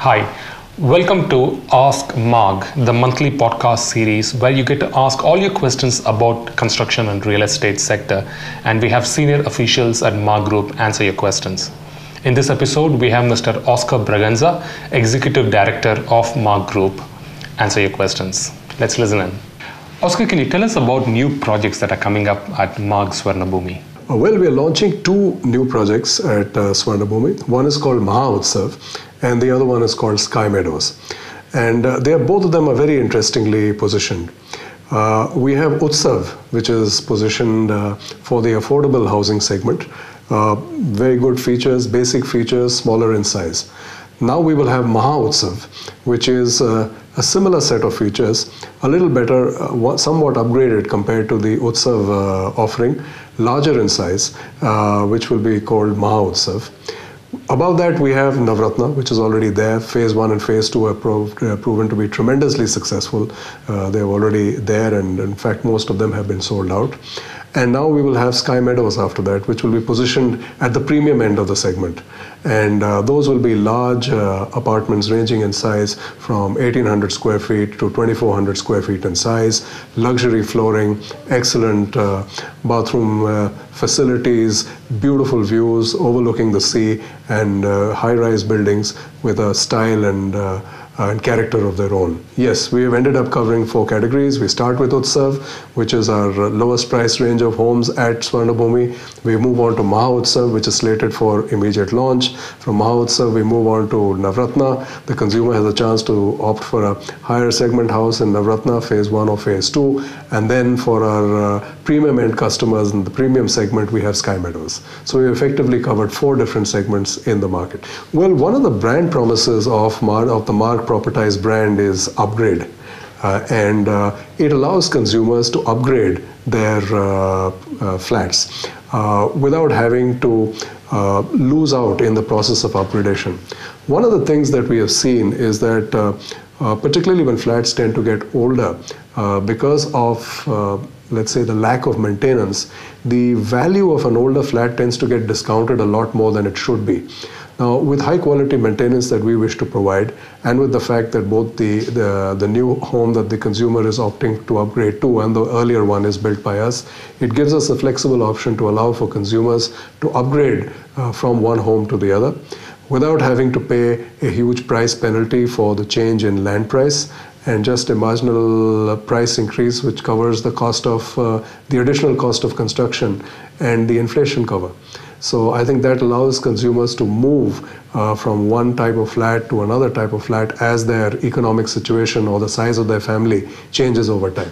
Hi, welcome to Ask Marg, the monthly podcast series where you get to ask all your questions about construction and real estate sector, and we have senior officials at Marg Group answer your questions. In this episode, we have Mr. Oscar Braganza, Executive Director of Marg Group, answer your questions. Let's listen in. Oscar, can you tell us about new projects that are coming up at Marg Swarnabhumi? Well, we are launching two new projects at Swarnabhumi. One is called Maha Utsav, and the other one is called Sky Meadows. And both of them are very interestingly positioned. We have Utsav, which is positioned for the affordable housing segment. Very good features, basic features, smaller in size. Now we will have Maha Utsav, which is a similar set of features, a little better, somewhat upgraded compared to the Utsav offering, larger in size, which will be called Maha Utsav. Above that, we have Navratna, which is already there. Phase 1 and Phase 2 have proven to be tremendously successful. They're already there, and in fact, most of them have been sold out. And now we will have Sky Meadows after that, which will be positioned at the premium end of the segment. And those will be large apartments ranging in size from 1,800 square feet to 2,400 square feet in size, luxury flooring, excellent bathroom facilities, beautiful views overlooking the sea, and high-rise buildings with a style and character of their own. Yes, we have ended up covering 4 categories. We start with Utsav, which is our lowest price range of homes at Swarnabhumi. We move on to Maha Utsav, which is slated for immediate launch. From Maha Utsav, we move on to Navratna. The consumer has a chance to opt for a higher segment house in Navratna, Phase 1 or Phase 2. And then for our premium end customers in the premium segment, we have Sky Meadows. So we effectively covered 4 different segments in the market. Well, one of the brand promises of the Marg Properties brand is upgrade. And it allows consumers to upgrade their flats without having to lose out in the process of upgradation. One of the things that we have seen is that particularly when flats tend to get older, because of let's say the lack of maintenance, the value of an older flat tends to get discounted a lot more than it should be. Now, with high quality maintenance that we wish to provide, and with the fact that both the new home that the consumer is opting to upgrade to and the earlier one is built by us, it gives us a flexible option to allow for consumers to upgrade from one home to the other without having to pay a huge price penalty for the change in land price and just a marginal price increase which covers the cost of the additional cost of construction and the inflation cover. So I think that allows consumers to move from one type of flat to another type of flat as their economic situation or the size of their family changes over time.